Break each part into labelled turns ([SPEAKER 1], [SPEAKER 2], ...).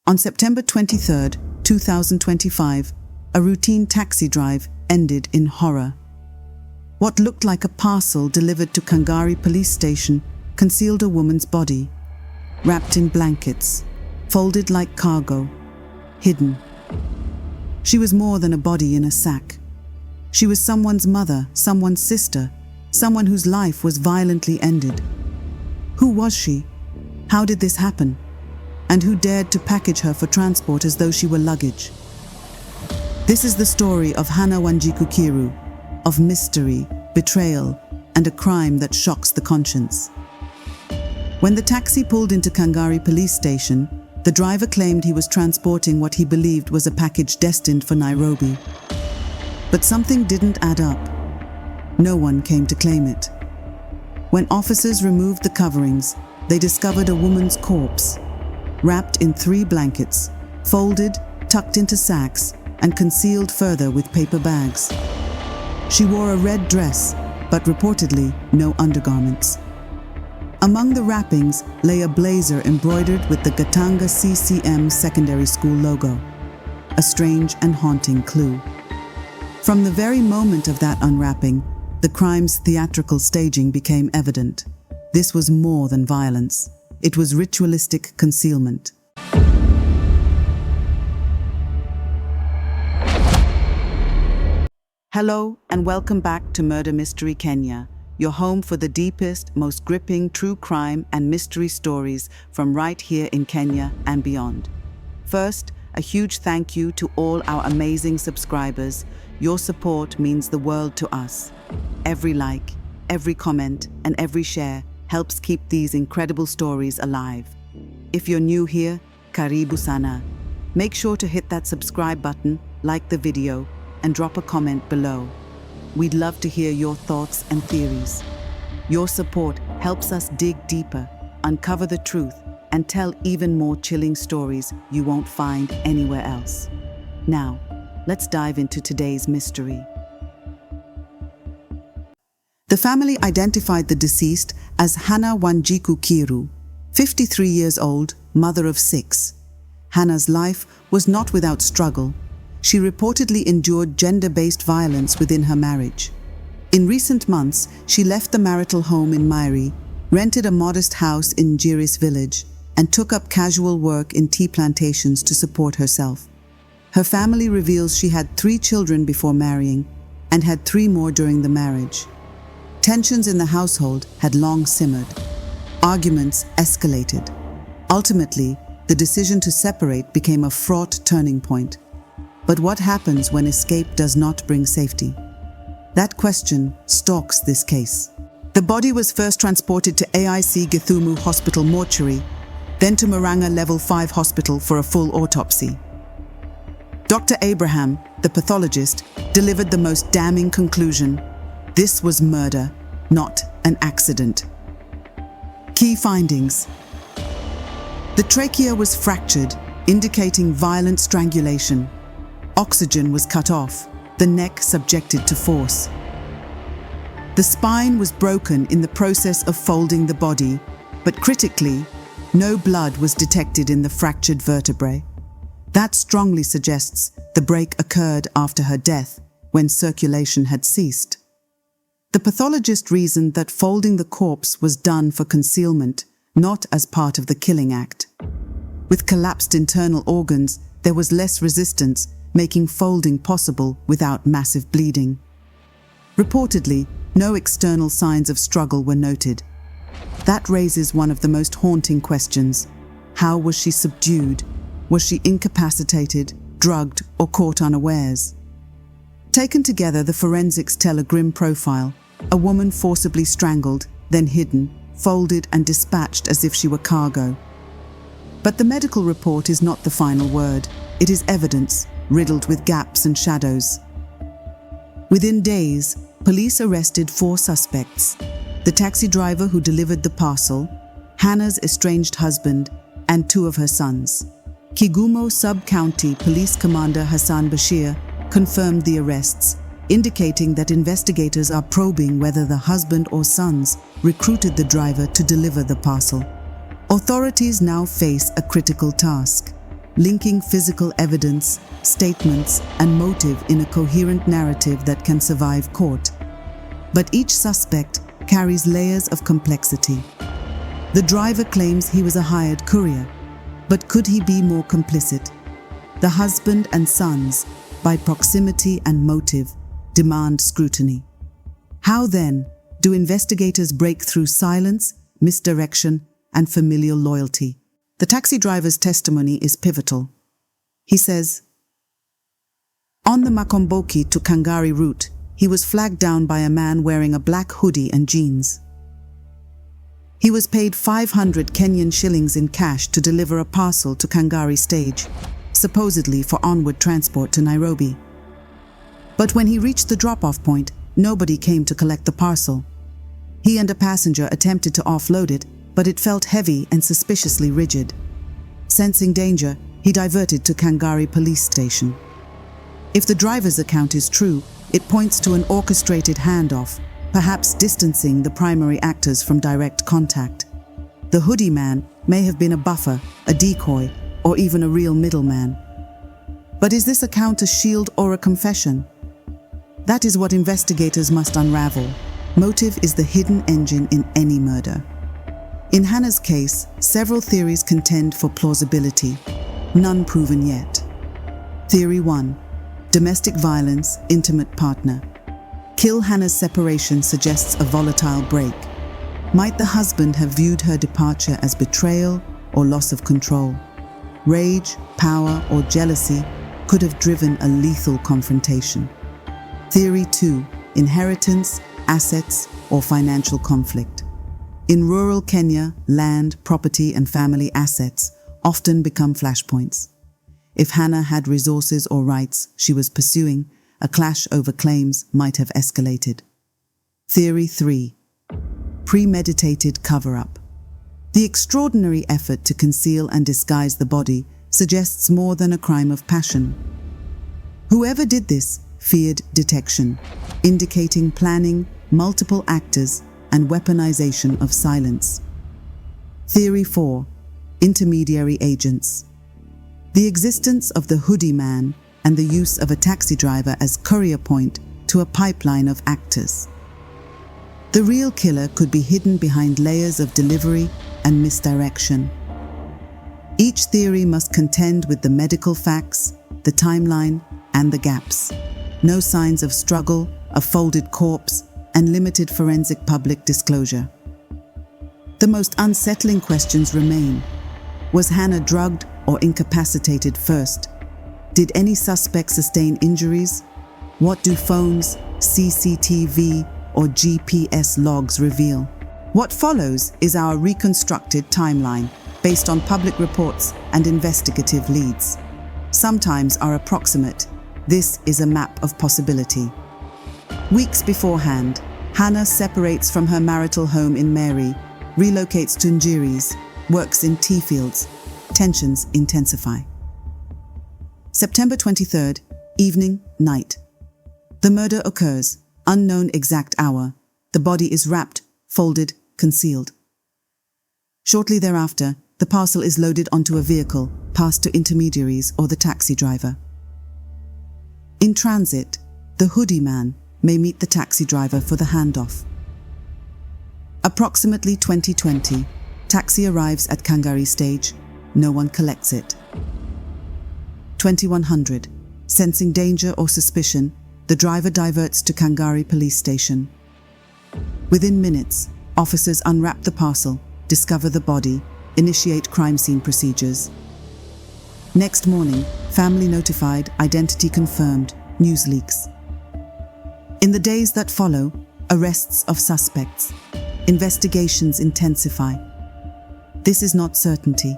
[SPEAKER 1] On September 23, 2025, a routine taxi drive ended in horror. What looked like a parcel delivered to Kangari Police Station concealed a woman's body, wrapped in blankets, folded like cargo, hidden. She was more than a body in a sack. She was someone's mother, someone's sister, someone whose life was violently ended. Who was she? How did this happen? And who dared to package her for transport as though she were luggage? This is the story of Hannah Wanjiku Kiiru, of mystery, betrayal, and a crime that shocks the conscience. When the taxi pulled into Kangari Police Station, the driver claimed he was transporting what he believed was a package destined for Nairobi. But something didn't add up. No one came to claim it. When officers removed the coverings, they discovered a woman's corpse, wrapped in 3 blankets, folded, tucked into sacks, and concealed further with paper bags. She wore a red dress, but reportedly no undergarments. Among the wrappings lay a blazer embroidered with the Gatanga CCM Secondary School logo, a strange and haunting clue. From the very moment of that unwrapping, the crime's theatrical staging became evident. This was more than violence. It was ritualistic concealment. Hello and welcome back to Murder Mystery Kenya, your home for the deepest, most gripping true crime and mystery stories from right here in Kenya and beyond. First, a huge thank you to all our amazing subscribers. Your support means the world to us. Every like, every comment, and every share helps keep these incredible stories alive. If you're new here, karibu sana. Make sure to hit that subscribe button, like the video, and drop a comment below. We'd love to hear your thoughts and theories. Your support helps us dig deeper, uncover the truth, and tell even more chilling stories you won't find anywhere else. Now, let's dive into today's mystery. The family identified the deceased as Hannah Wanjiku Kiiru, 53 years old, mother of 6. Hannah's life was not without struggle. She reportedly endured gender-based violence within her marriage. In recent months, she left the marital home in Mairi, rented a modest house in Jiris village, and took up casual work in tea plantations to support herself. Her family reveals she had 3 children before marrying and had 3 more during the marriage. Tensions in the household had long simmered. Arguments escalated. Ultimately, the decision to separate became a fraught turning point. But what happens when escape does not bring safety? That question stalks this case. The body was first transported to AIC Githumu Hospital mortuary, then to Murang'a Level 5 Hospital for a full autopsy. Dr. Abraham, the pathologist, delivered the most damning conclusion. This was murder, not an accident. Key findings. The trachea was fractured, indicating violent strangulation. Oxygen was cut off, the neck subjected to force. The spine was broken in the process of folding the body, but critically, no blood was detected in the fractured vertebrae. That strongly suggests the break occurred after her death, when circulation had ceased. The pathologist reasoned that folding the corpse was done for concealment, not as part of the killing act. With collapsed internal organs, there was less resistance, making folding possible without massive bleeding. Reportedly, no external signs of struggle were noted. That raises one of the most haunting questions. How was she subdued? Was she incapacitated, drugged, or caught unawares? Taken together, the forensics tell a grim profile. A woman forcibly strangled, then hidden, folded and dispatched as if she were cargo. But the medical report is not the final word. It is evidence, riddled with gaps and shadows. Within days, police arrested 4 suspects: the taxi driver who delivered the parcel, Hannah's estranged husband, and 2 of her sons. Kigumo Sub-County Police Commander Hassan Bashir confirmed the arrests, indicating that investigators are probing whether the husband or sons recruited the driver to deliver the parcel. Authorities now face a critical task: linking physical evidence, statements, and motive in a coherent narrative that can survive court. But each suspect carries layers of complexity. The driver claims he was a hired courier, but could he be more complicit? The husband and sons, by proximity and motive, demand scrutiny. How then do investigators break through silence, misdirection, and familial loyalty? The taxi driver's testimony is pivotal. He says, "On the Makomboki to Kangari route, he was flagged down by a man wearing a black hoodie and jeans. He was paid 500 Kenyan shillings in cash to deliver a parcel to Kangari stage, supposedly for onward transport to Nairobi. But when he reached the drop-off point, nobody came to collect the parcel. He and a passenger attempted to offload it, but it felt heavy and suspiciously rigid. Sensing danger, he diverted to Kangari Police Station. If the driver's account is true, it points to an orchestrated handoff, perhaps distancing the primary actors from direct contact. The hoodie man may have been a buffer, a decoy, or even a real middleman. But is this account a shield or a confession? That is what investigators must unravel. Motive is the hidden engine in any murder. In Hannah's case, several theories contend for plausibility, none proven yet. Theory 1. Domestic violence, intimate partner. Kill Hannah's separation suggests a volatile break. Might the husband have viewed her departure as betrayal or loss of control? Rage, power, or jealousy could have driven a lethal confrontation. Theory 2. Inheritance, assets, or financial conflict. In rural Kenya, land, property, and family assets often become flashpoints. If Hannah had resources or rights she was pursuing, a clash over claims might have escalated. Theory 3. Premeditated cover-up. The extraordinary effort to conceal and disguise the body suggests more than a crime of passion. Whoever did this feared detection, indicating planning, multiple actors, and weaponization of silence. Theory 4. Intermediary agents. The existence of the hoodie man and the use of a taxi driver as courier point to a pipeline of actors. The real killer could be hidden behind layers of delivery and misdirection. Each theory must contend with the medical facts, the timeline, and the gaps. No signs of struggle, a folded corpse, and limited forensic public disclosure. The most unsettling questions remain. Was Hannah drugged or incapacitated first? Did any suspect sustain injuries? What do phones, CCTV, or GPS logs reveal? What follows is our reconstructed timeline based on public reports and investigative leads. Sometimes are approximate. This is a map of possibility. Weeks beforehand, Hannah separates from her marital home in Mary, relocates to Njiri's, works in tea fields. Tensions intensify. September 23rd, evening, night. The murder occurs, unknown exact hour. The body is wrapped, folded, concealed. Shortly thereafter, the parcel is loaded onto a vehicle, passed to intermediaries or the taxi driver. In transit, the hoodie man may meet the taxi driver for the handoff. Approximately 20:20, taxi arrives at Kangari stage. No one collects it. 2100, sensing danger or suspicion, the driver diverts to Kangari Police Station. Within minutes, officers unwrap the parcel, discover the body, initiate crime scene procedures. Next morning, family notified, identity confirmed, news leaks. In the days that follow, arrests of suspects. Investigations intensify. This is not certainty.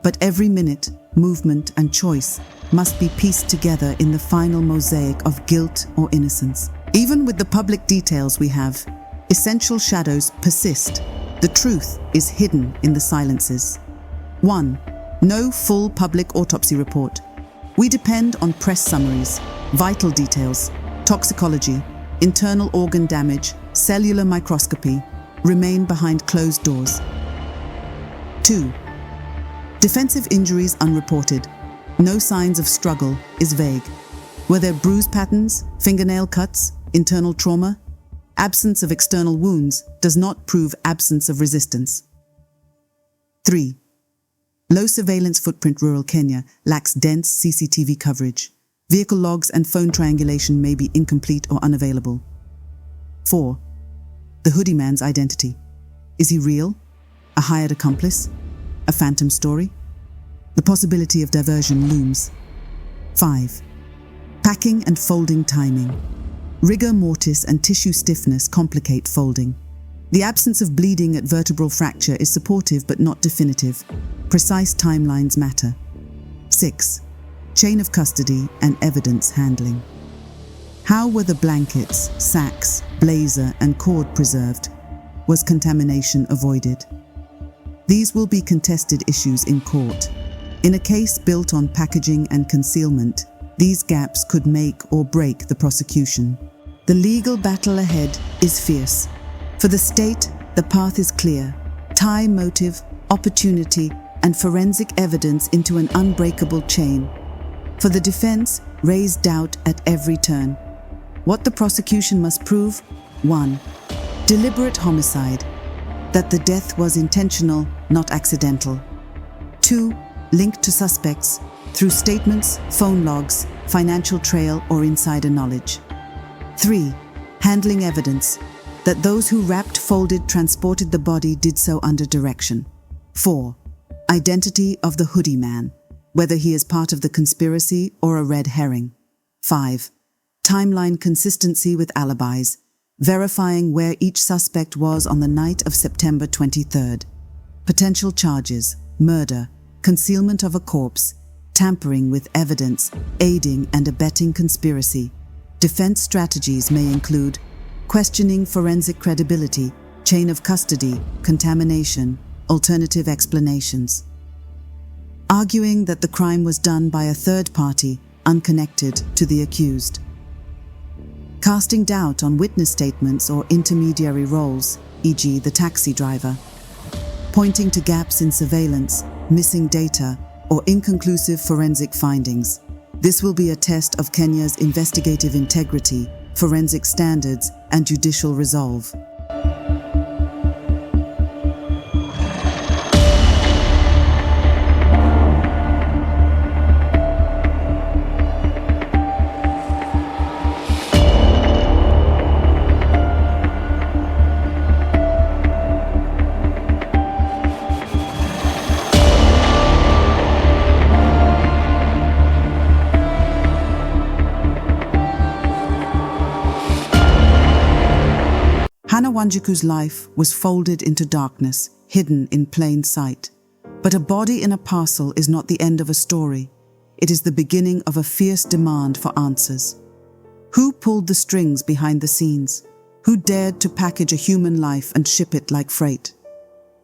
[SPEAKER 1] But every minute, movement, and choice must be pieced together in the final mosaic of guilt or innocence. Even with the public details we have, essential shadows persist. The truth is hidden in the silences. 1. No full public autopsy report. We depend on press summaries, vital details, toxicology, internal organ damage, cellular microscopy remain behind closed doors. 2. Defensive injuries unreported. No signs of struggle is vague. Were there bruise patterns, fingernail cuts, internal trauma? Absence of external wounds does not prove absence of resistance. 3. Low surveillance footprint. Rural Kenya lacks dense CCTV coverage. Vehicle logs and phone triangulation may be incomplete or unavailable. 4. The hoodie man's identity. Is he real? A hired accomplice? A phantom story? The possibility of diversion looms. 5. Packing and folding timing. Rigor mortis and tissue stiffness complicate folding. The absence of bleeding at vertebral fracture is supportive but not definitive. Precise timelines matter. 6. Chain of custody and evidence handling. How were the blankets, sacks, blazer, and cord preserved? Was contamination avoided? These will be contested issues in court. In a case built on packaging and concealment, these gaps could make or break the prosecution. The legal battle ahead is fierce. For the state, the path is clear. Tie motive, opportunity, and forensic evidence into an unbreakable chain. For the defense, raise doubt at every turn. What the prosecution must prove? 1. Deliberate homicide. That the death was intentional, not accidental. 2. Linked to suspects through statements, phone logs, financial trail, or insider knowledge. 3. Handling evidence. That those who wrapped, folded, transported the body did so under direction. 4. Identity of the hoodie man, whether he is part of the conspiracy or a red herring. 5. Timeline consistency with alibis, verifying where each suspect was on the night of September 23rd. Potential charges: murder, concealment of a corpse, tampering with evidence, aiding and abetting conspiracy. Defense strategies may include questioning forensic credibility, chain of custody, contamination, alternative explanations. Arguing that the crime was done by a third party, unconnected to the accused. Casting doubt on witness statements or intermediary roles, e.g. the taxi driver. Pointing to gaps in surveillance, missing data, or inconclusive forensic findings. This will be a test of Kenya's investigative integrity, forensic standards, and judicial resolve. Hannah Wanjiku's life was folded into darkness, hidden in plain sight. But a body in a parcel is not the end of a story. It is the beginning of a fierce demand for answers. Who pulled the strings behind the scenes? Who dared to package a human life and ship it like freight?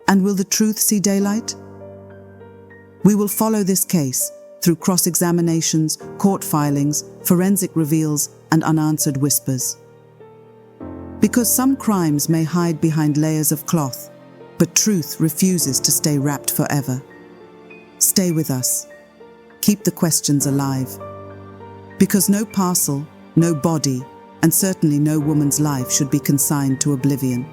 [SPEAKER 1] And will the truth see daylight? We will follow this case through cross-examinations, court filings, forensic reveals, and unanswered whispers. Because some crimes may hide behind layers of cloth, but truth refuses to stay wrapped forever. Stay with us. Keep the questions alive. Because no parcel, no body, and certainly no woman's life should be consigned to oblivion.